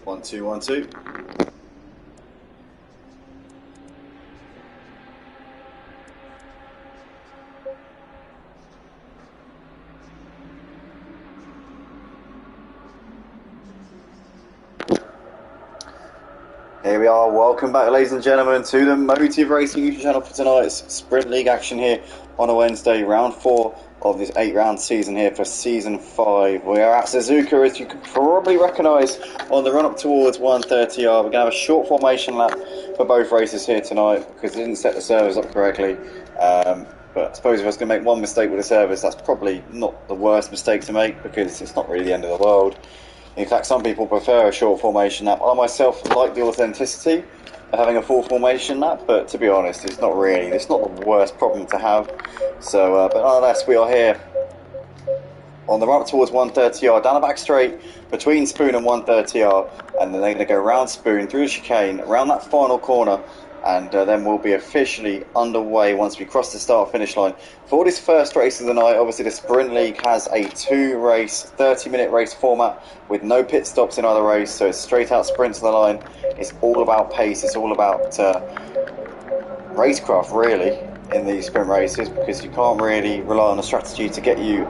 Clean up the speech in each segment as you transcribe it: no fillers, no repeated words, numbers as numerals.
1 2 1 2. Here we are, welcome back ladies and gentlemen to the Motive Racing YouTube channel for tonight's Sprint League action here on a Wednesday, round 4 of this 8-round season here for season 5. We are at Suzuka, as you can probably recognise, on the run up towards 130R. We're going to have a short formation lap for both races here tonight because they didn't set the servers up correctly. But I suppose if I was going to make one mistake with the servers, that's probably not the worst mistake to make because it's not really the end of the world. In fact, some people prefer a short formation lap. I myself like the authenticity of having a full formation lap, but to be honest, it's not the worst problem to have. So, but nonetheless, we are here on the run up towards 130R, down the back straight between Spoon and 130R, and then they're going to go round Spoon, through the chicane, around that final corner, and then we'll be officially underway once we cross the start-finish line. For this first race of the night, obviously the Sprint League has a 2-race, 30-minute race format with no pit stops in either race, so it's straight-out sprint to the line. It's all about pace, it's all about racecraft, really, in these sprint races, because you can't really rely on a strategy to get you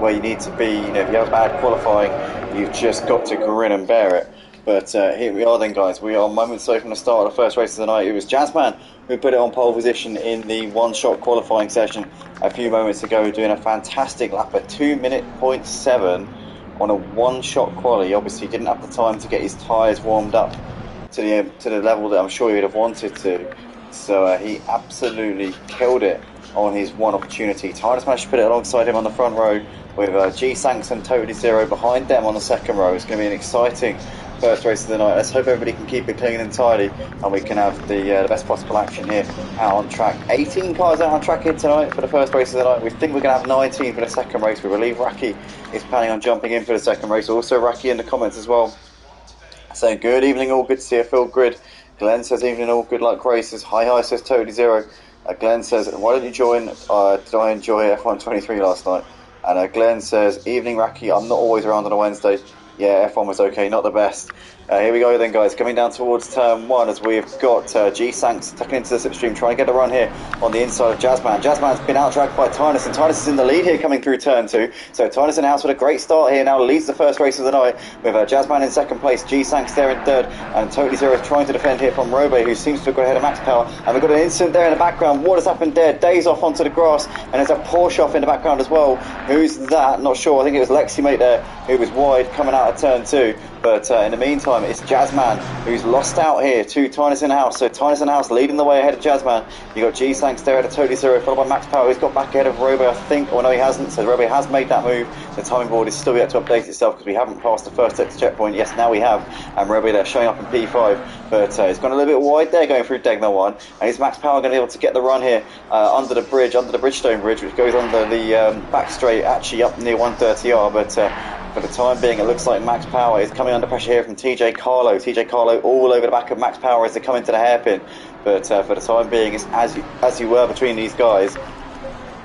where you need to be. You know, if you have bad qualifying, you've just got to grin and bear it. But here we are then, guys. We are moments away from the start of the first race of the night. It was Jazzman who put it on pole position in the one-shot qualifying session a few moments ago, doing a fantastic lap at 2:07 on a one-shot quali. Obviously, he didn't have the time to get his tyres warmed up to the level that I'm sure he would have wanted to. So he absolutely killed it on his one opportunity. Titus managed to put it alongside him on the front row with G-Sanks and Totally Zero behind them on the second row. It's going to be an exciting first race of the night. Let's hope everybody can keep it clean and tidy and we can have the best possible action here out on track. 18 cars out on track here tonight for the first race of the night. We think we're going to have 19 for the second race. We believe Raki is planning on jumping in for the second race. Also Raki in the comments as well saying good evening all, good to see a Phil Grid. Glenn says evening all, good luck races. Hi says Totally Zero. Glenn says why don't you join, did I enjoy F1 23 last night? And Glenn says evening Raki, I'm not always around on a Wednesday. Yeah, F1 was okay, not the best. Here we go then, guys, coming down towards turn 1 as we've got G-Sanks tucking into the slipstream, trying to get a run here on the inside of Jazzman. Jazzman's been out-dragged by Tynus, and Tynus is in the lead here coming through turn 2. So Tynus in the house with a great start here, now leads the first race of the night with Jazzman in second place, G-Sanks there in third, and Totally Zero is trying to defend here from Robe, who seems to have got ahead of Max Power. And we've got an incident there in the background. What has happened there? Days off onto the grass, and there's a Porsche off in the background as well. Who's that? Not sure. I think it was Lexi Mate there, who was wide coming out of turn 2. But in the meantime, it's Jazzman who's lost out here to Tynus in the house. So Tynus in the house leading the way ahead of Jazzman. You got G-Sanks there at a Totally Zero, followed by Max Power, who's got back ahead of Robe, I think. Oh no, he hasn't. So Robe has made that move. The timing board is still yet to update itself because we haven't passed the first sector checkpoint. Yes, now we have. And Robe there showing up in P5. But it's gone a little bit wide there going through Degma 1. And is Max Power going to be able to get the run here under the Bridgestone Bridge, which goes under the back straight, actually up near 130R. But for the time being, it looks like Max Power is coming under pressure here from TJ Carlo. TJ Carlo all over the back of Max Power as they come into the hairpin. But for the time being, it's as you were between these guys.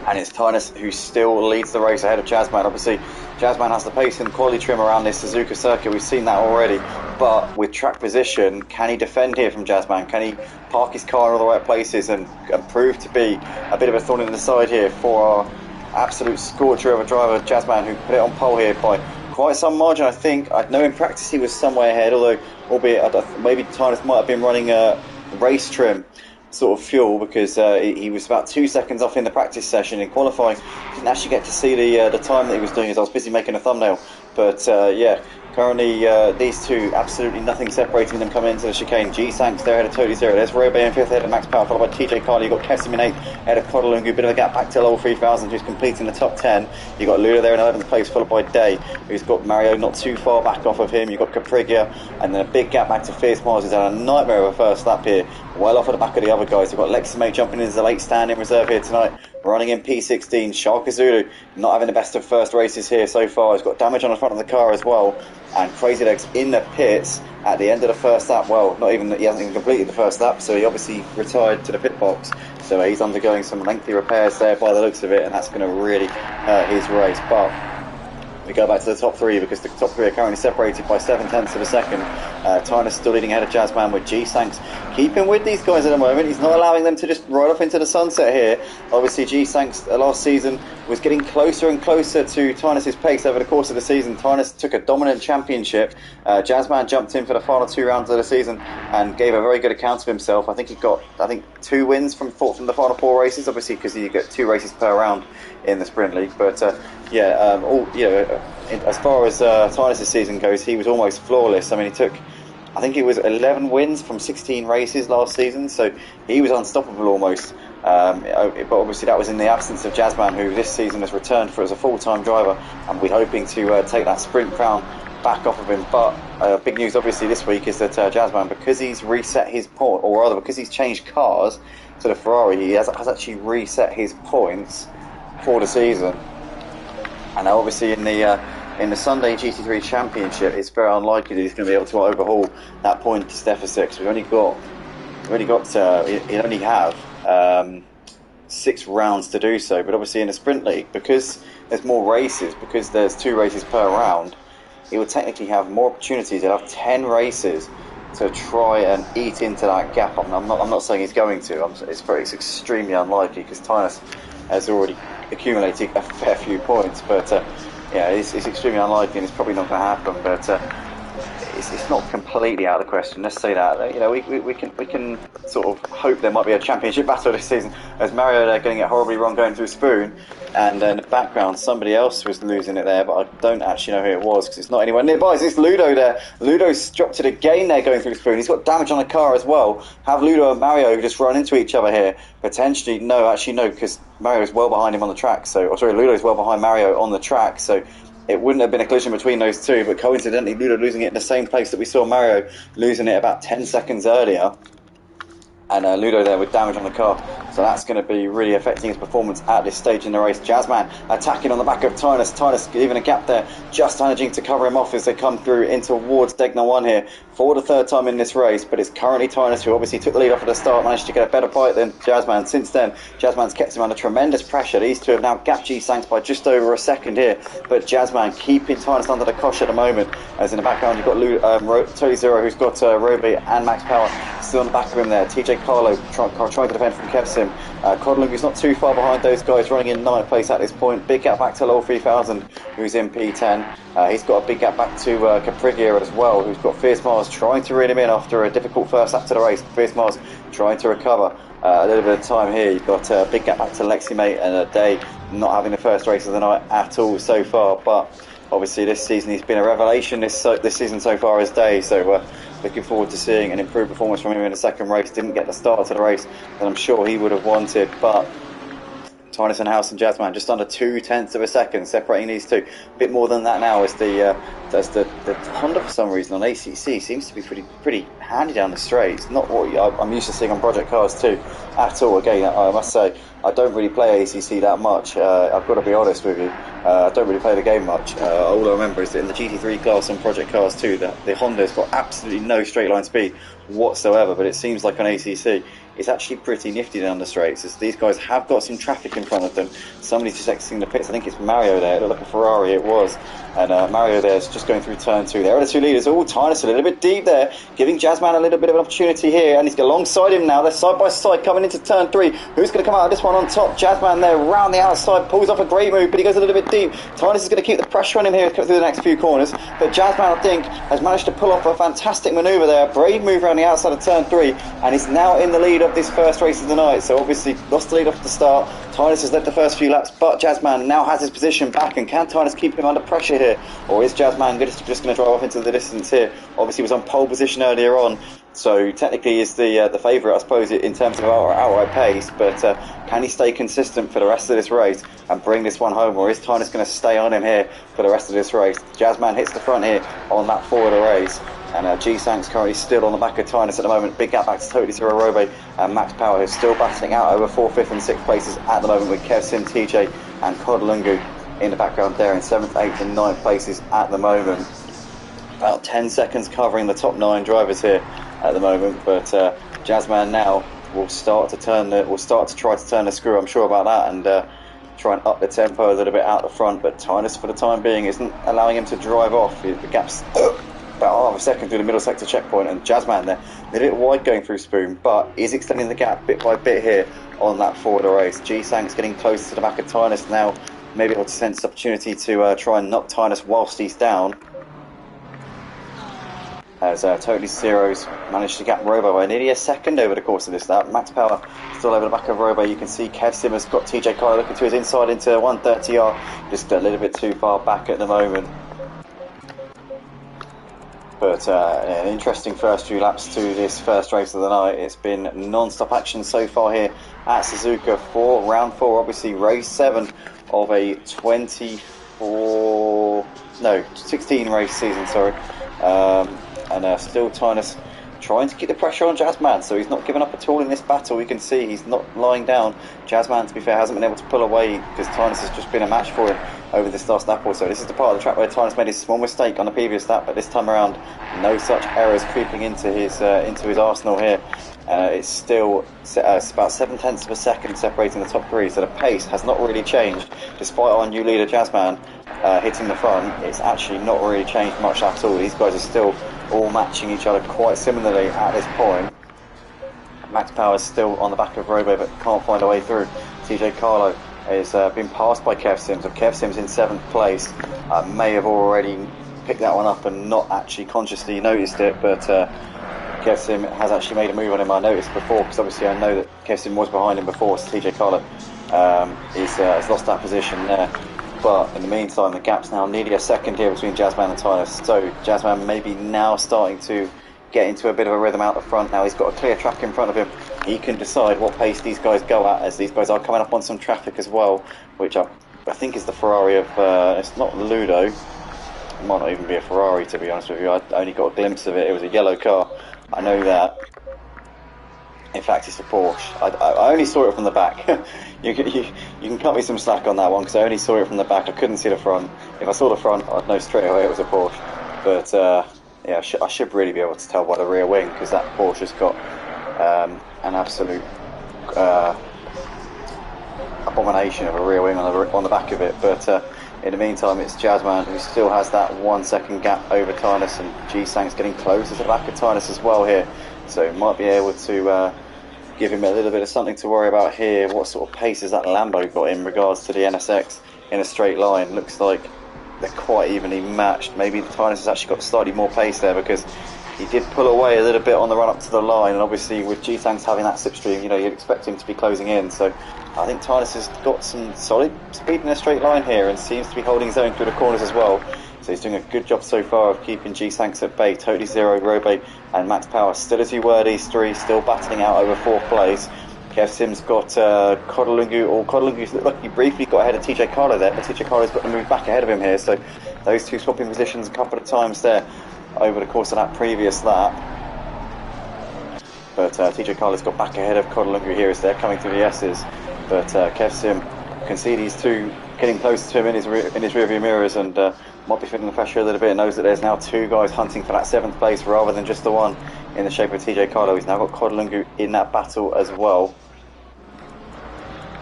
And it's Tynus who still leads the race ahead of Jazzman. Obviously, Jazzman has the pace and quality trim around this Suzuka circuit. We've seen that already. But with track position, can he defend here from Jazzman? Can he park his car in all the right places and prove to be a bit of a thorn in the side here for our absolute scorcher of a driver, Jazzman, who put it on pole here by quite some margin, I think. I know in practice he was some way ahead, although albeit maybe Tynus might have been running a race trim sort of fuel because he was about 2 seconds off in the practice session. In qualifying, didn't actually get to see the time that he was doing as I was busy making a thumbnail. But yeah, currently these two, absolutely nothing separating them coming into the chicane. G-Sanks there ahead of Totally Zero. There's Robe in 5th ahead of Max Power, followed by TJ Carly. You've got Kessim in 8th ahead of Kodalungu. A bit of a gap back to level 3000, who's completing the top 10. You've got Lula there in 11th place, followed by Day, who's got Mario not too far back off of him. You've got Caprigia, and then a big gap back to Fierce Mars, who's had a nightmare of a first lap here, well off at the back of the other guys. You've got Leximate jumping into the late stand in reserve here tonight, running in P16. Sharka Zulu not having the best of first races here so far. He's got damage on the front of the car as well. And Crazy Legs in the pits at the end of the first lap. Well, not even that, he hasn't even completed the first lap, so he obviously retired to the pit box. So he's undergoing some lengthy repairs there by the looks of it, and that's going to really hurt his race. But we go back to the top three, because the top three are currently separated by 7/10 of a second. Tynus still leading ahead of Jazzman, with G-Sanks keeping with these guys at the moment. He's not allowing them to just ride off into the sunset here. Obviously, G-Sanks last season was getting closer and closer to Tynus's pace over the course of the season. Tynus took a dominant championship. Jazzman jumped in for the final 2 rounds of the season and gave a very good account of himself. I think he got 2 wins from the final 4 races, obviously, because you get 2 races per round in the Sprint League. But as far as Tynus' season goes, he was almost flawless. I mean, he took, I think it was 11 wins from 16 races last season, so he was unstoppable almost. But obviously that was in the absence of Jazzman, who this season has returned for as a full-time driver, and we're hoping to take that sprint crown back off of him. But big news obviously this week is that Jazzman, because he's reset his point, or rather because he's changed cars to the Ferrari, he has actually reset his points for the season. And now obviously in the Sunday GT3 Championship, it's very unlikely that he's going to be able to overhaul that points deficit, because he only have 6 rounds to do so. But obviously in the Sprint League, because there's more races, because there's 2 races per round, he will technically have more opportunities. He'll have 10 races to try and eat into that gap. I'm not saying he's going to. It's extremely unlikely, because Tynus has already accumulated a fair few points. But it's extremely unlikely, and it's probably not going to happen. But it's not completely out of the question. Let's say that. We can sort of hope there might be a championship battle this season, as Mario there getting it horribly wrong going through Spoon, and in the background somebody else was losing it there, but I don't actually know who it was, because it's not anywhere nearby. It's Ludo there. Ludo's dropped it again there going through Spoon. He's got damage on the car as well. Have Ludo and Mario just run into each other here? Potentially, no, because Mario's well behind him on the track. Ludo's well behind Mario on the track, so it wouldn't have been a collision between those two, but coincidentally Ludo losing it in the same place that we saw Mario losing it about 10 seconds earlier. And Ludo there with damage on the car, so that's going to be really affecting his performance at this stage in the race. Jazzman attacking on the back of Tynus. Tynus leaving a gap there, just managing to cover him off as they come through in towards Degner 1 here for the 3rd time in this race. But it's currently Tynus who obviously took the lead off at the start, managed to get a better bite than Jazzman. Since then, Jazzman's kept him under tremendous pressure. These two have now gapped G-Sanks by just over a second here, but Jazzman keeping Tynus under the cosh at the moment, as in the background you've got Totally Zero, who's got Roby and Max Power still on the back of him there. TJ Carlo trying to defend from Kevsim. Codlungu's not too far behind those guys, running in 9th place at this point. Big gap back to Lowell 3000, who's in P10. He's got a big gap back to Caprigia as well, who's got Fierce Mars trying to reel him in after a difficult first lap to the race. Fierce Mars trying to recover a little bit of time here. You've got a big gap back to Lexi Mate, and Day not having the first race of the night at all so far. But obviously this season he's been a revelation this season so far as Day, so looking forward to seeing an improved performance from him in the second race. Didn't get the start to the race that I'm sure he would have wanted, but Tynus and House and Jazzman just under 0.2 of a second separating these two. A bit more than that now, as the Honda for some reason on ACC seems to be pretty handy down the straights. Not what I'm used to seeing on project cars too at all. Again, I must say I don't really play ACC that much. I've got to be honest with you. I don't really play the game much. All I remember is that in the GT3 class on project cars too, the Honda's got absolutely no straight line speed whatsoever. But it seems like on ACC it's actually pretty nifty down the straights, as these guys have got some traffic in front of them. Somebody's just exiting the pits. I think it's Mario there. It looked like a Ferrari, it was. And Mario there is just going through turn 2. There are the 2 leaders. Oh, Tynus a little bit deep there, giving Jazzman a little bit of an opportunity here, and he's alongside him now. They're side by side coming into turn 3. Who's going to come out of this one on top? Jazzman there round the outside, pulls off a great move, but he goes a little bit deep. Tynus is going to keep the pressure on him here through the next few corners, but Jazzman, I think, has managed to pull off a fantastic manoeuvre there, a brave move around the outside of turn 3, and is now in the lead of this first race of the night. So obviously lost the lead off the start. Tynus has led the first few laps, but Jazzman now has his position back, and can Tynus keep him under pressure here, or is Jazzman just going to drive off into the distance here? Obviously was on pole position earlier on, so technically is the favourite, I suppose, in terms of outright pace, but can he stay consistent for the rest of this race and bring this one home, or is Tynus going to stay on him here for the rest of this race? Jazzman hits the front here on lap 4 of the race, and G-Sank's currently still on the back of Tynus at the moment. Big gap back to Totally Zero Robe and Max Power, who's still battling out over 4th, 5th and 6th places at the moment, with Kev Sim, TJ and Codlungu in the background there in 7th, 8th and 9th places at the moment. About 10 seconds covering the top 9 drivers here at the moment, but Jazzman now will start to try to turn the screw, I'm sure about that, and try and up the tempo a little bit out the front, but Tynus for the time being isn't allowing him to drive off. The gap's about half a second through the middle sector checkpoint, and Jazzman there, a little wide going through Spoon, but is extending the gap bit by bit here on that forward race. G-Sank's getting close to the back of Tynus now, maybe able to sense opportunity to try and knock Tynus whilst he's down. As Totally Zero's managed to gap Robo by nearly a second over the course of this lap. Max Power still over the back of Robo. You can see Kev Sim has got TJ Carlo looking to his inside into 130R, just a little bit too far back at the moment. But an interesting first few laps to this first race of the night. It's been non-stop action so far here at Suzuka for round 4, obviously race 7 of a 16 race season, sorry. And still Tynus trying to keep the pressure on Jazzman, so he's not giving up at all in this battle. You can see he's not lying down. Jazzman, to be fair, hasn't been able to pull away because Tynus has just been a match for him over this last lap or so. This is the part of the track where Tynus made his small mistake on the previous lap, but this time around, no such errors creeping into his arsenal here. It's still about 7/10 of a second separating the top 3, so the pace has not really changed, despite our new leader Jazzman hitting the front. It's actually not really changed much at all. These guys are still all matching each other quite similarly at this point. Max Power is still on the back of Robo, but can't find a way through. TJ Carlo has been passed by Kev Sims, so Kev Sims in 7th place. May have already picked that one up and not actually consciously noticed it, but Kev Sim has actually made a move on him. I noticed before, because obviously I know that Kev Sim was behind him before, so TJ Carlo has lost that position there. But in the meantime, the gap's now nearly a second here between Jazzman and Tynus. So Jazzman maybe now starting to get into a bit of a rhythm out the front. Now he's got a clear track in front of him. He can decide what pace these guys go at, as these guys are coming up on some traffic as well, which I think is the Ferrari of, it's not Ludo. It might not even be a Ferrari, to be honest with you. I only got a glimpse of it. It was a yellow car. I know that. In fact, it's a Porsche. I only saw it from the back. you can cut me some slack on that one, because I only saw it from the back. I couldn't see the front. If I saw the front, I'd know straight away it was a Porsche. But yeah, I should really be able to tell by the rear wing, because that Porsche has got an absolute abomination of a rear wing on the back of it. But in the meantime, it's Jazzman who still has that 1 second gap over Tynus, and G-Sank's getting closer to the back of Tynus as well here. So might be able to give him a little bit of something to worry about here. What sort of pace has that Lambo got in regards to the NSX in a straight line? Looks like they're quite evenly matched. Maybe Tynus has actually got slightly more pace there, because he did pull away a little bit on the run up to the line, and obviously with G-Tanks having that slipstream, you know, you'd expect him to be closing in. So I think Tynus has got some solid speed in a straight line here, and seems to be holding his own through the corners as well. So he's doing a good job so far of keeping G-Sanks at bay. Totally Zero, Robe and Max Power still as you were, these three still battling out over 4th place. Kev Sim's got Kodalungu looked like he briefly got ahead of TJ Carlo there, but TJ Carlo's got to move back ahead of him here, so those two swapping positions a couple of times there over the course of that previous lap. But TJ Carlo's got back ahead of Kodalungu here as they're coming through the S's, but Kev Sim can see these two getting close to him in his rearview mirrors, and might be feeling the pressure a little bit. Knows that there's now 2 guys hunting for that 7th place rather than just the one in the shape of TJ Carlo. He's now got Kodalungu in that battle as well.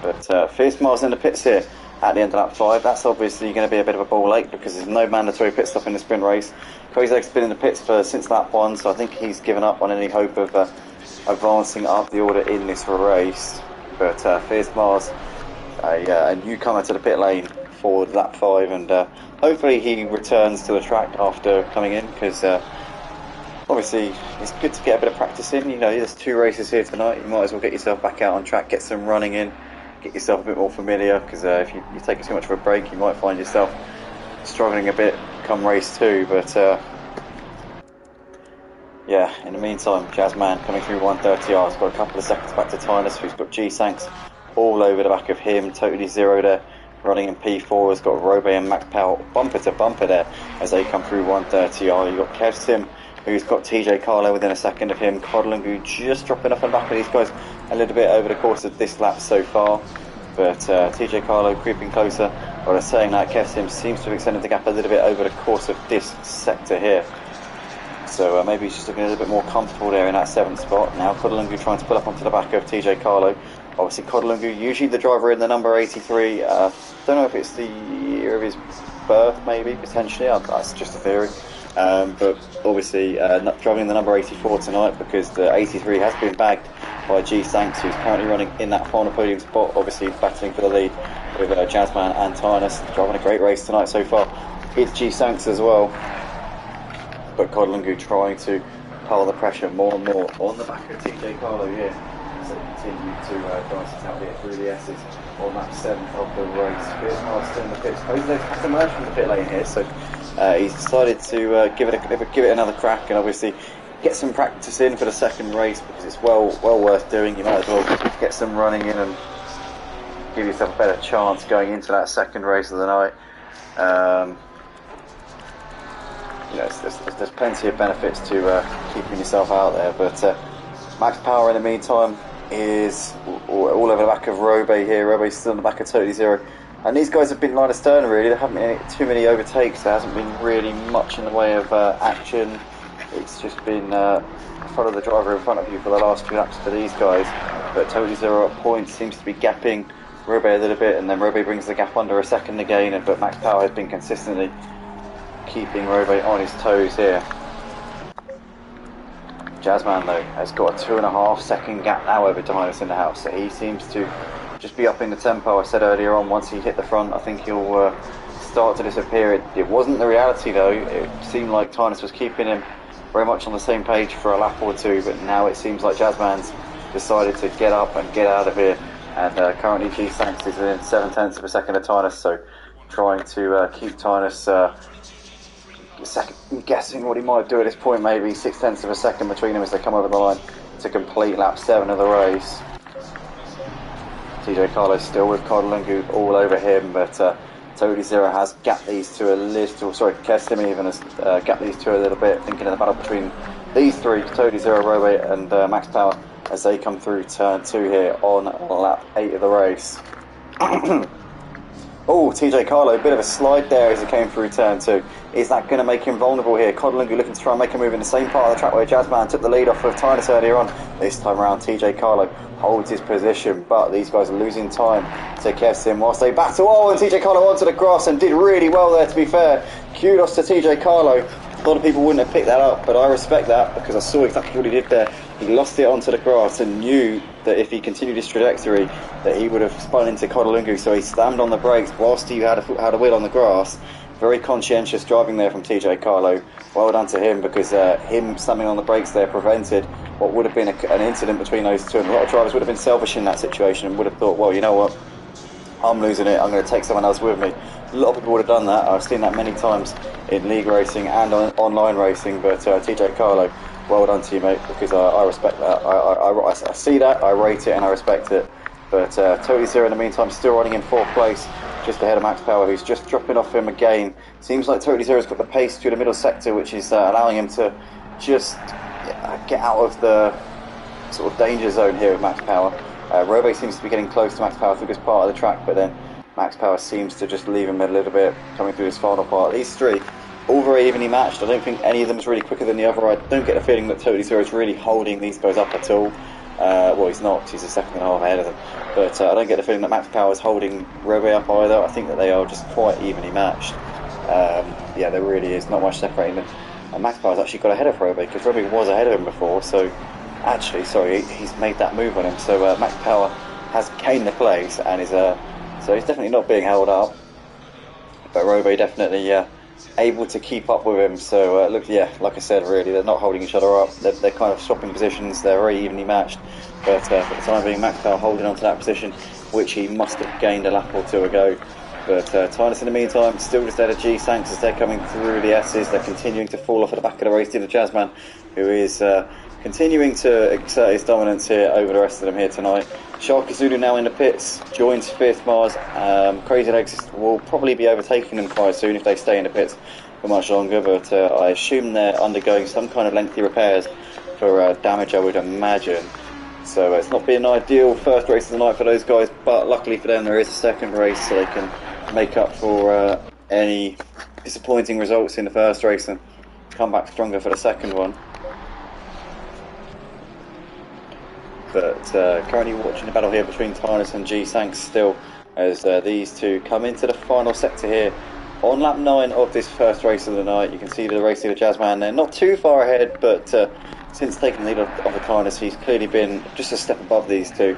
But Fierce Mars in the pits here at the end of lap 5. That's obviously going to be a bit of a ball late, because there's no mandatory pit stop in the sprint race. Crazy Leg's been in the pits since lap 1, so I think he's given up on any hope of advancing up the order in this race. But Fierce Mars, a newcomer to the pit lane for lap 5, and hopefully he returns to the track after coming in, because obviously it's good to get a bit of practice in. You know, there's 2 races here tonight. You might as well get yourself back out on track, get some running in, get yourself a bit more familiar, because if you take too much of a break, you might find yourself struggling a bit come race 2. But yeah, in the meantime, Jazzman coming through 130R. He's got a couple of seconds back to Tynus, who's got G-Sanks all over the back of him. Totally Zero there, running in P4. Has got Robe and Max Power bumper to bumper there as they come through 130R. You've got Kev Sim, who's got TJ Carlo within a second of him. Kodalungu just dropping off on the back of these guys a little bit over the course of this lap so far. But TJ Carlo creeping closer. Well, they're saying that Kev Sim seems to have extended the gap a little bit over the course of this sector here. So maybe he's just looking a little bit more comfortable there in that 7th spot. Now Kodalungu trying to pull up onto the back of TJ Carlo. Obviously, Codalungu, usually the driver in the number 83. Don't know if it's the year of his birth, maybe, potentially. That's just a theory. But obviously, driving the number 84 tonight because the 83 has been bagged by G Sanks, who's currently running in that final podium spot, obviously battling for the lead with Jazzman and Tynus, driving a great race tonight so far. It's G Sanks as well, but Codalungu trying to pile the pressure more and more on the back of TJ Carlo here. So continue to dance it out here through the S's on lap 7 of the race. Fitzmars still in the pits. Jose has emerged from the pit lane here, so he's decided to give it another crack and obviously get some practice in for the second race because it's well worth doing. You might as well get some running in and give yourself a better chance going into that second race of the night. You know, there's plenty of benefits to keeping yourself out there, but Max Power in the meantime is all over the back of Robe here. Robe's still in the back of Totally Zero, and these guys have been line astern really. There haven't been too many overtakes. There hasn't been really much in the way of action. It's just been follow the driver in front of you for the last few laps for these guys, but Totally Zero at points seems to be gapping Robe a little bit, and then Robe brings the gap under a second again, but Max Power has been consistently keeping Robe on his toes here. Jazzman though has got a 2.5 second gap now over Tynus in the house, so he seems to just be up in the tempo. I said earlier on, once he hit the front, I think he'll start to disappear. It wasn't the reality though. It seemed like Tynus was keeping him very much on the same page for a lap or two, but now it seems like Jazzman's decided to get up and get out of here, and currently G Sanks is within 0.7 of a second of Tynus, so trying to keep Tynus I'm guessing what he might do at this point, maybe 0.6 of a second between them as they come over the line to complete lap 7 of the race. TJ Carlo still with Codalungu all over him, but Totally Zero has gapped these two a little, Kestim even has gapped these two a little bit, thinking of the battle between these three, Totally Zero, Robe and Max Power, as they come through turn 2 here on lap 8 of the race. Oh, TJ Carlo, a bit of a slide there as he came through turn 2. Is that going to make him vulnerable here? Codalungu looking to try and make a move in the same part of the track where Jazzman took the lead off of Tynus earlier on. This time around, TJ Carlo holds his position, but these guys are losing time to Kessim whilst they battle. Oh, and TJ Carlo onto the grass and did really well there, to be fair. Kudos to TJ Carlo. A lot of people wouldn't have picked that up, but I respect that because I saw exactly what he did there. He lost it onto the grass and knew that if he continued his trajectory that he would have spun into Codalungu, so he slammed on the brakes whilst he had a wheel on the grass. Very conscientious driving there from TJ Carlo. Well done to him, because him slamming on the brakes there prevented what would have been an incident between those two, and a lot of drivers would have been selfish in that situation and would have thought, well, you know what, I'm losing it, I'm going to take someone else with me. A lot of people would have done that. I've seen that many times in league racing and online racing, but TJ Carlo, well done to you, mate, because I respect that. I see that, I rate it, and I respect it. But Totally Zero in the meantime still running in 4th place, just ahead of Max Power, who's just dropping off him again. Seems like Totally Zero's got the pace through the middle sector, which is allowing him to just get out of the sort of danger zone here with Max Power. Robe seems to be getting close to Max Power through this part of the track, but then Max Power seems to just leave him a little bit coming through this final part. These three, all very evenly matched. I don't think any of them is really quicker than the other. I don't get the feeling that Totally Zero is really holding these guys up at all. Well, he's not. He's a second and a half ahead of them. But I don't get the feeling that Max Power is holding Robe up either. I think that they are just quite evenly matched. Yeah, there really is not much separating them. And Max Power's actually got ahead of Robe, because Robe was ahead of him before. So, actually, sorry, he's made that move on him. So Max Power has gained the place and is so he's definitely not being held up. But Robe definitely able to keep up with him. So look, yeah, like I said, really, they're not holding each other up. They're kind of swapping positions. They're very evenly matched. But for the time being, Max Power holding on to that position, which he must have gained a lap or two ago. But Tynus in the meantime still just ahead of G Sanks as they're coming through the S's. They're continuing to fall off at the back of the race to the Jazzman, who is continuing to exert his dominance here over the rest of them here tonight. Sharky Zulu now in the pits, joins Fifth Mars. Crazy Legs will probably be overtaking them quite soon if they stay in the pits for much longer, but I assume they're undergoing some kind of lengthy repairs for damage, I would imagine. So it's not been an ideal first race of the night for those guys, but luckily for them there is a second race, so they can make up for any disappointing results in the first race and come back stronger for the second one. But currently watching the battle here between Tynus and G-Sanks still, as these two come into the final sector here on lap 9 of this first race of the night. You can see the race leader Jazzman there, not too far ahead, but since taking the lead of the Tynus, he's clearly been just a step above these two.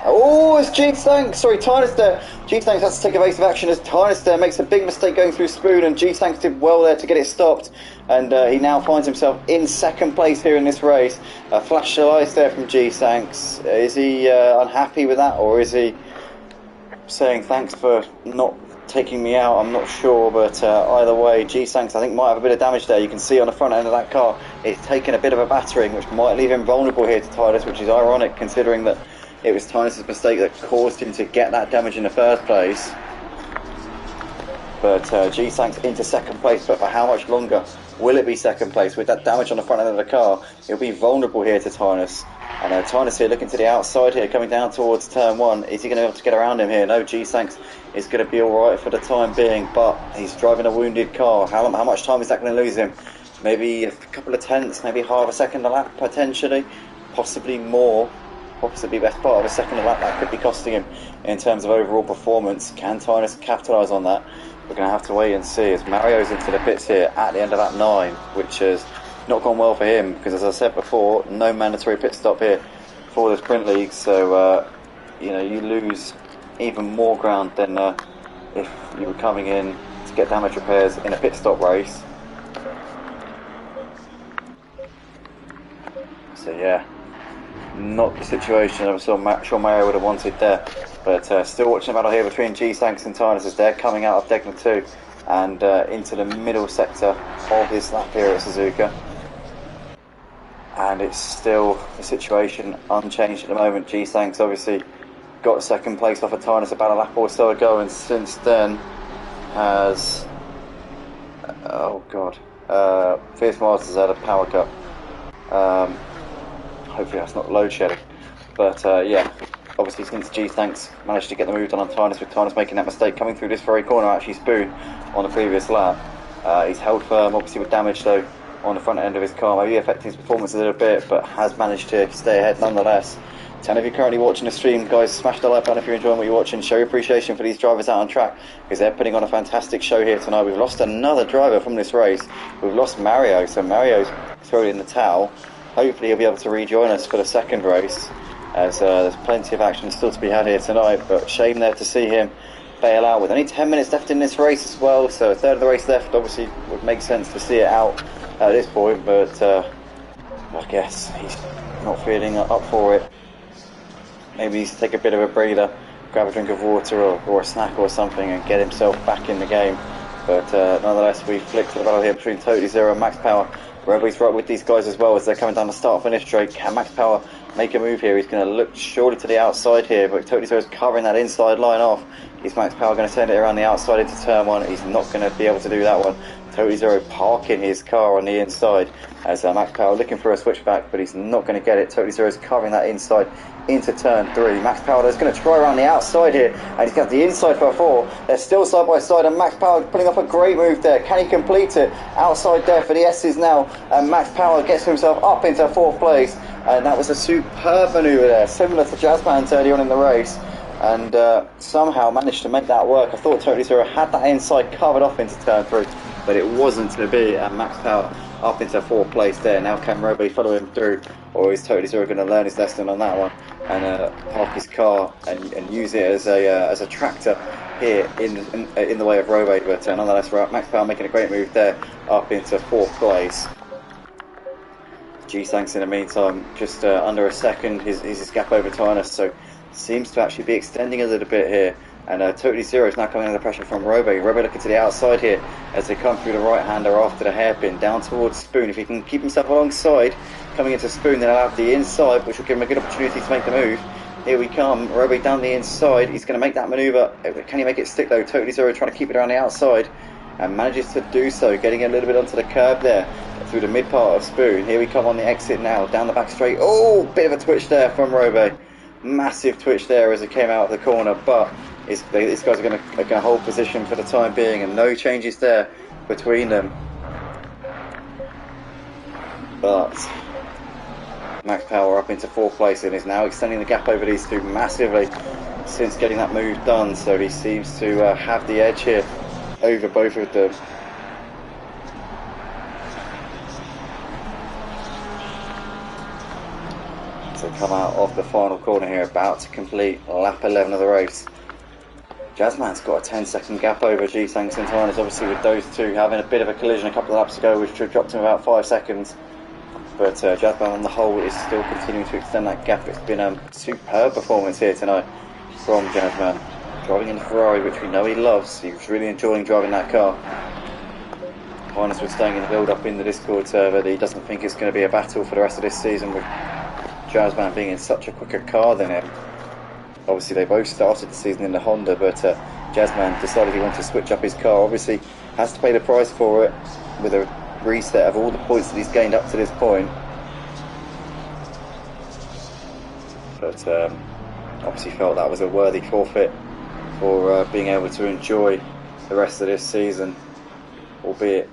Oh, it's G-Sanks, sorry, Tynus there. G-Sanks has to take evasive action as Tynus there makes a big mistake going through Spoon, and G-Sanks did well there to get it stopped. And he now finds himself in second place here in this race. A flash of lights there from G-Sanks. Is he unhappy with that, or is he saying thanks for not taking me out? I'm not sure, but either way, G-Sanks I think might have a bit of damage there. You can see on the front end of that car it's taken a bit of a battering, which might leave him vulnerable here to Tynus, which is ironic considering that it was Tynus' mistake that caused him to get that damage in the first place. But G-Sanks into second place, but for how much longer will it be second place? With that damage on the front end of the car, he'll be vulnerable here to Tynus. And Tynus here looking to the outside here, coming down towards turn 1. Is he going to be able to get around him here? No, G-Sanks is going to be alright for the time being, but he's driving a wounded car. How much time is that going to lose him? Maybe a couple of tenths, maybe half a second a lap potentially, possibly more. Possibly best part of a second a lap. That could be costing him in terms of overall performance. Can Tynus capitalise on that? We're going to have to wait and see, as Mario's into the pits here at the end of lap 9, which has not gone well for him, because as I said before, no mandatory pit stop here for the sprint league, so you know, you lose even more ground than if you were coming in to get damage repairs in a pit stop race. So yeah, not the situation I'm sure Mario would have wanted there. But still watching the battle here between G-Sanks and Tynus as they're coming out of Degner 2 and into the middle sector of this lap here at Suzuka. And it's still the situation unchanged at the moment. G-Sanks obviously got second place off of Tynus about a lap or so ago, and since then has Fierce Masters had a power cut. Hopefully that's not load shedding, but yeah, obviously since G-Sanks managed to get the move done on Tynus, with Tynus making that mistake coming through this very corner, actually Spoon on the previous lap. He's held firm, obviously with damage though on the front end of his car, maybe affecting his performance a little bit, but has managed to stay ahead nonetheless. So if you're currently watching the stream, guys, smash the like button if you're enjoying what you're watching. Show your appreciation for these drivers out on track, because they're putting on a fantastic show here tonight. We've lost another driver from this race. We've lost Mario, so Mario's thrown in the towel. Hopefully he'll be able to rejoin us for the second race, as there's plenty of action still to be had here tonight, but shame there to see him bail out with only 10 minutes left in this race as well, so a third of the race left. Obviously would make sense to see it out at this point, but I guess he's not feeling up for it. Maybe he's to take a bit of a breather, grab a drink of water or a snack or something and get himself back in the game. But nonetheless, we flick to the battle here between Totally Zero and Max Power. Roby's right with these guys as well as they're coming down the start finish straight. Can Max Power make a move here? He's going to look surely to the outside here, but Totally Zero is covering that inside line off. Is Max Power going to send it around the outside into turn 1? He's not going to be able to do that one. Totally Zero parking his car on the inside as Max Power looking for a switchback, but he's not going to get it. Totally Zero is covering that inside into turn 3. Max Power is going to try around the outside here, and he's got the inside for a 4. They're still side by side, and Max Power pulling off a great move there. Can he complete it? Outside there for the S's now, and Max Power gets himself up into 4th place, and that was a superb manoeuvre there, similar to Jazzman early on in the race, and somehow managed to make that work. I thought Totally Zero had that inside covered off into turn 3, but it wasn't to be, and Max Power up into 4th place there. Now can Roby follow him through, or is Totally Zero going to learn his lesson on that one and park his car and use it as a tractor here in the way of Roby? But nonetheless, Max Power making a great move there up into 4th place. G-Sanks in the meantime just under a second is his gap over Tynus, so seems to actually be extending a little bit here. And Totally Zero is now coming under pressure from Roby. Roby looking to the outside here as they come through the right-hander after the hairpin down towards Spoon. If he can keep himself alongside, coming into Spoon, then he'll have the inside, which will give him a good opportunity to make the move. Here we come, Roby down the inside. He's going to make that manoeuvre. Can he make it stick though? Totally Zero trying to keep it around the outside and manages to do so, getting a little bit onto the curb there through the mid part of Spoon. Here we come on the exit now, down the back straight. Oh, bit of a twitch there from Roby. Massive twitch there as it came out of the corner, but these guys are going to hold position for the time being, and no changes there between them. But Max Power up into 4th place and is now extending the gap over these two massively since getting that move done. So he seems to have the edge here over both of them. So come out of the final corner here, about to complete lap 11 of the race. Jazzman's got a 10-second gap over G-Sanks and Tyners, obviously with those two having a bit of a collision a couple of laps ago, which dropped him about 5 seconds. But Jazzman on the whole is still continuing to extend that gap. It's been a superb performance here tonight from Jazzman. Driving in the Ferrari, which we know he loves. He was really enjoying driving that car. Tyners was staying in the build-up in the Discord server that he doesn't think it's going to be a battle for the rest of this season with Jazzman being in such a quicker car than him. Obviously they both started the season in the Honda, but Jazzman decided he wanted to switch up his car. Obviously has to pay the price for it with a reset of all the points that he's gained up to this point. But obviously felt that was a worthy forfeit for being able to enjoy the rest of this season, albeit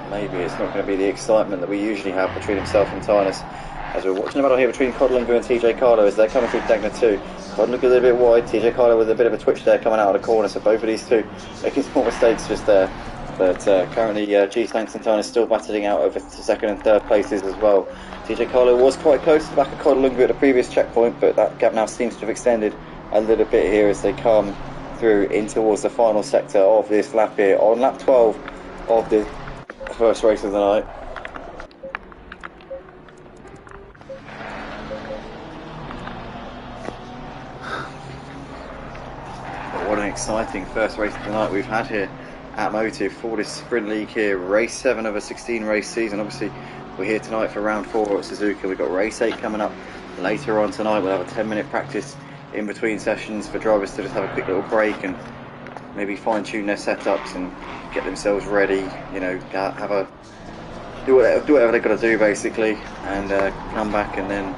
maybe it's not going to be the excitement that we usually have between himself and Tyners. As we're watching the battle here between Codlinga and TJ Carlo as they're coming through Degner 2. Codlinga a little bit wide, TJ Carlo with a bit of a twitch there coming out of the corner, so both of these two making small mistakes just there. But currently G-Sanks and Tyners still battling out over to 2nd and 3rd places as well. TJ Carlo was quite close to the back of Codlinga at the previous checkpoint, but that gap now seems to have extended a little bit here as they come through in towards the final sector of this lap here on lap 12 of the first race of the night. What an exciting first race of the night we've had here at Motive for this Sprint League here. Race 7 of a 16 race season. Obviously we're here tonight for round 4 at Suzuka. We've got race 8 coming up later on tonight. We'll have a 10-minute practice in between sessions for drivers to just have a quick little break and maybe fine-tune their setups and get themselves ready, you know, have a do whatever they've got to do basically, and come back and then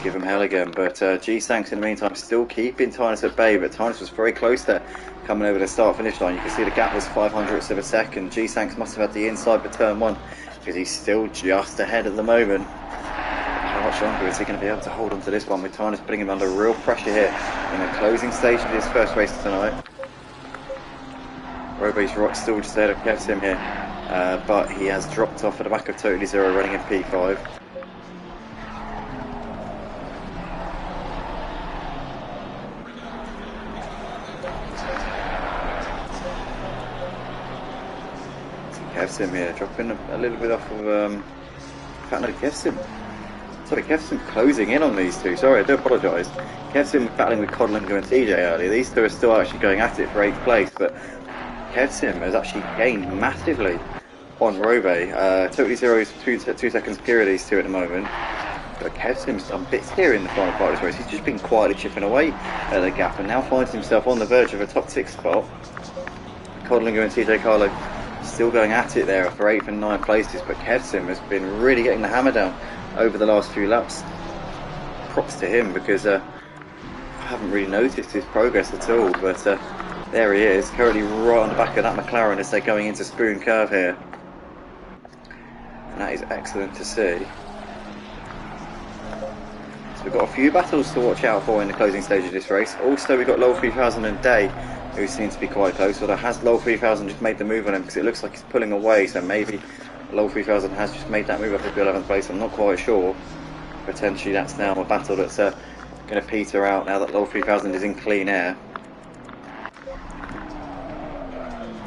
give them hell again. But G-Sanks in the meantime still keeping Tyners at bay, but Tyners was very close there coming over the start finish line. You can see the gap was 0.05 of a second. G-Sanks must have had the inside for turn 1 because he's still just ahead at the moment. How much longer is he going to be able to hold on to this one with Tyners putting him under real pressure here in the closing stage of his first race tonight? Roby's right still just ahead of Kevsim here, but he has dropped off at the back of Totally Zero running in P5. Kevsim here, dropping a little bit off of, in fact no, Kevsim closing in on these two, sorry I do apologise. Kevsim battling with Codlinga and TJ earlier, these two are still actually going at it for 8th place, but Kevsim has actually gained massively on Robe. Totally Zero is 2 seconds clear of these two at the moment, but Kevsim's done bits here in the final part of this race. He's just been quietly chipping away at the gap and now finds himself on the verge of a top 6 spot. Codlinga and TJ Carlo still going at it there for 8th and 9th places, but Kevsim has been really getting the hammer down over the last few laps. Props to him because I haven't really noticed his progress at all, but there he is, currently right on the back of that McLaren as they're going into Spoon Curve here, and that is excellent to see. So we've got a few battles to watch out for in the closing stage of this race. Also we've got Lowell 3000 and Day, who seems to be quite close, although has Lowell 3000 just made the move on him because it looks like he's pulling away, so maybe Lowell 3000 has just made that move up to the 11th place, I'm not quite sure. Potentially that's now a battle that's going to peter out now that Lowell 3000 is in clean air.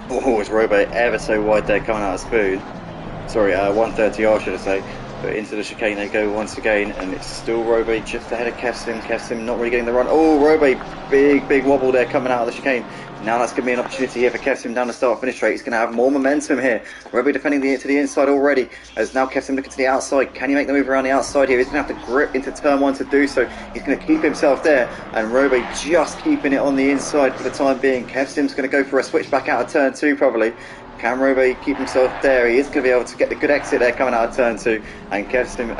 Oh, it's Robe ever so wide there coming out of Spoon. Sorry, 130R should I say. But into the chicane they go once again, and it's still Robe just ahead of Kevsim. Kevsim not really getting the run. Oh, Robe, big wobble there coming out of the chicane. Now that's going to be an opportunity here for Kevsim down the start finish straight. He's going to have more momentum here. Robe defending to the inside already, as now Kevsim looking to the outside. Can he make the move around the outside here? He's going to have to grip into turn 1 to do so. He's going to keep himself there, and Robe just keeping it on the inside for the time being. Kevsim's going to go for a switch back out of turn 2 probably. Can Robe keep himself there? He is going to be able to get the good exit there coming out of turn 2, and Kevsim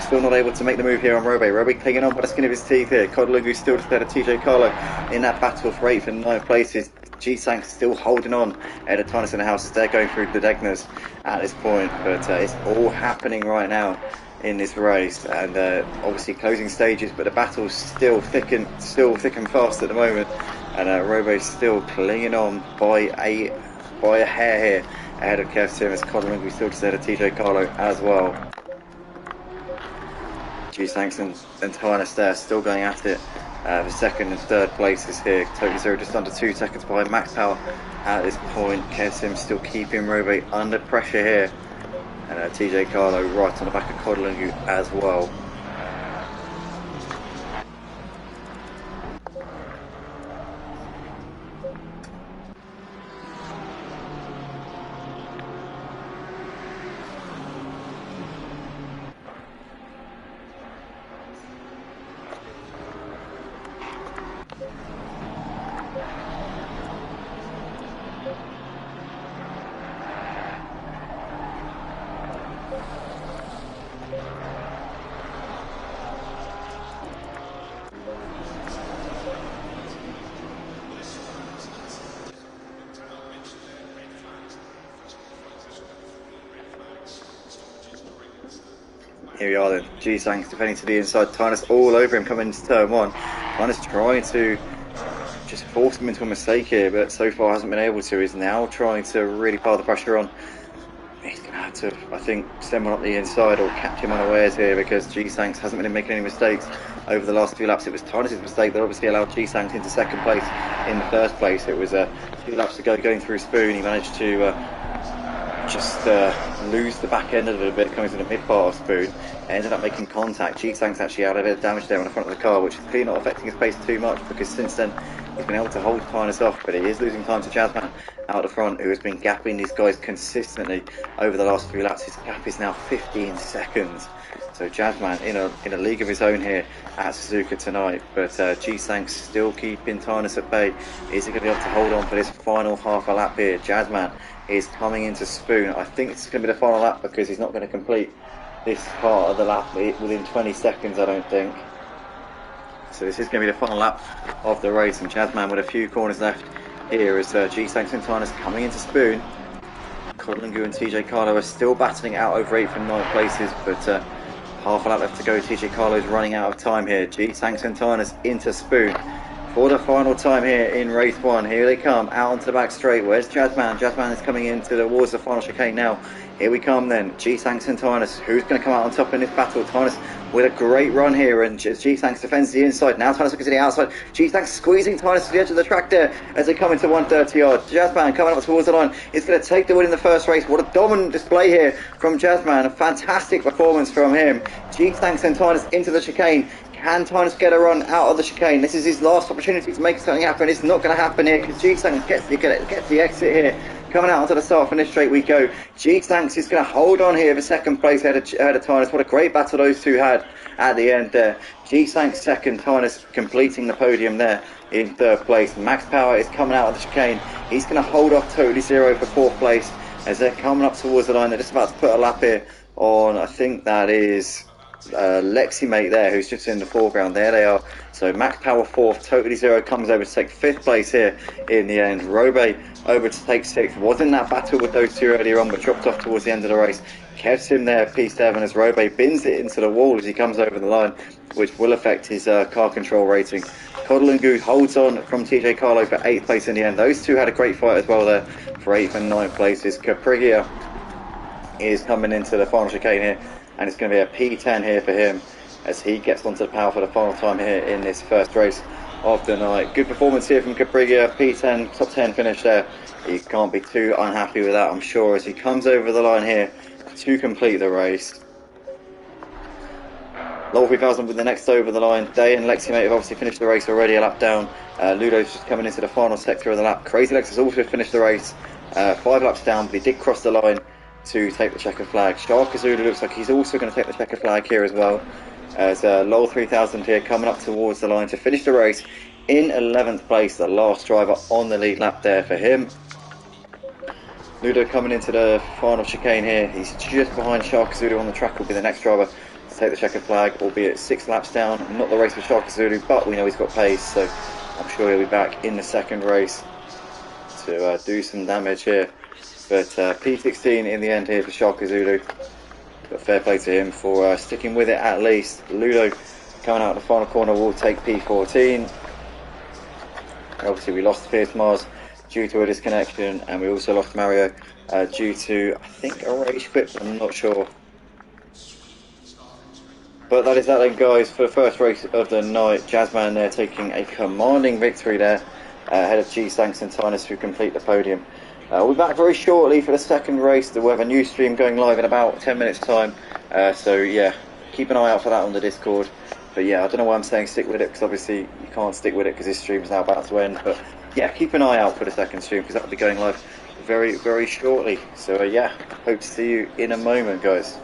still not able to make the move here on Robe. Robe clinging on by the skin of his teeth here. Codlinga still just there to TJ Carlo in that battle for 8th and 9th places. G-Sank still holding on ahead of Titus in the house as they're going through the Degners at this point, but it's all happening right now in this race, and obviously closing stages, but the battle's still thick and fast at the moment, and Robo's still clinging on by a hair here ahead of Kev Sim, as Codling we still just ahead of TJ Carlo as well. G-Sanks and Tynus there still going at it. The second and third places here. Totally Zero just under 2 seconds behind Max Power at this point. Kev Sim still keeping Robe under pressure here. And TJ Carlo right on the back of Codlingu as well. Here we are then, G-Sanks defending to the inside, Tynus all over him coming into turn one. Tynus trying to just force him into a mistake here, but so far hasn't been able to. He's now trying to really pile the pressure on. He's going to have to, I think, send one up the inside or catch him unawares here, because G-Sanks hasn't been making any mistakes over the last few laps. It was Tynus' mistake that obviously allowed G-Sanks into second place in the first place. It was 2 laps to go going through Spoon. He managed to just lose the back end a little bit coming to the mid part of Spoon. Ended up making contact. G-Sanks actually had a bit of damage there on the front of the car, which is clearly not affecting his pace too much, because since then he's been able to hold Tynus off, but he is losing time to Jazzman out the front, who has been gapping these guys consistently over the last few laps. His gap is now 15 seconds. So Jazzman in a league of his own here at Suzuka tonight, but G-Sanks still keeping Tynus at bay. Is he going to be able to hold on for this final half a lap here? Jazzman is coming into Spoon. I think it's going to be the final lap, because he's not going to complete this part of the lap within 20 seconds, I don't think. So this is going to be the final lap of the race, and Jazzman with a few corners left here as G-Sanks and Tynus coming into Spoon. Codlingu and TJ Carlo are still battling out over 8th and 9th places, but half a lap left to go. TJ Carlo's running out of time here. G-Sanks and Tynus into Spoon for the final time here in race 1. Here they come out onto the back straight. Where's Jazzman? Jazzman is coming into towards the final chicane now. Here we come then, G-Sanks and Tynus. Who's going to come out on top in this battle? Tynus with a great run here, and G-Sanks defends the inside. Now Tynus looking to the outside. G-Sanks squeezing Tynus to the edge of the track there as they come into 130 yard. Jazzman coming up towards the line. Is going to take the win in the first race. What a dominant display here from Jazzman. A fantastic performance from him. G-Sanks and Tynus into the chicane. Can Tynus get a run out of the chicane? This is his last opportunity to make something happen. It's not going to happen here, because G-Sanks gets the exit here. Coming out onto the start finish straight we go. G-Sanks is going to hold on here for second place ahead of Tynus. What a great battle those two had at the end there. G-Sanks second, Tynus completing the podium there in third place. Max Power is coming out of the chicane. He's going to hold off Totally Zero for fourth place as they're coming up towards the line. They're just about to put a lap here on, I think that is Lexi Mate there, who's just in the foreground. There they are. So Max Power fourth, Totally Zero comes over to take fifth place here in the end. Robe over to take sixth. Was in that battle with those two earlier on, but dropped off towards the end of the race. Kev Sim there, P7, as Robe bins it into the wall as he comes over the line, which will affect his car control rating. Codlingu holds on from TJ Carlo for 8th place in the end. Those two had a great fight as well there for 8th and 9th places. Caprigia is coming into the final chicane here, and it's going to be a P10 here for him as he gets onto the power for the final time here in this first race of the night. Good performance here from Caprigia, P10, top 10 finish there. He can't be too unhappy with that, I'm sure, as he comes over the line here to complete the race. Lol 3000 with the next over the line. Day and Lexi Mate have obviously finished the race already, a lap down. Ludo's just coming into the final sector of the lap. Crazy Lex has also finished the race, 5 laps down, but he did cross the line to take the checker flag. Sharkazoo looks like he's also going to take the checker flag here as well, as Lol 3000 here coming up towards the line to finish the race in 11th place, the last driver on the lead lap there for him. Ludo coming into the final chicane here. He's just behind Sharkazoo on the track, will be the next driver to take the checker flag, albeit 6 laps down. Not the race for Sharkazoo, but we know he's got pace, so I'm sure he'll be back in the second race. to do some damage here. But P16 in the end here for Shaka Zulu. But fair play to him for sticking with it at least. Ludo coming out of the final corner will take P14. Obviously we lost Fierce Mars due to a disconnection, and we also lost Mario due to, I think, a rage quit, I'm not sure. But that is that then, guys, for the first race of the night. Jazzman there taking a commanding victory there, ahead of G-Sanks and Tinus, who complete the podium. We'll be back very shortly for the second race. We'll have a new stream going live in about 10 minutes time, so yeah, keep an eye out for that on the Discord. But yeah, I don't know why I'm saying stick with it, because obviously you can't stick with it because this stream is now about to end. But yeah, keep an eye out for the second stream, because that will be going live very, very shortly. So yeah, hope to see you in a moment, guys.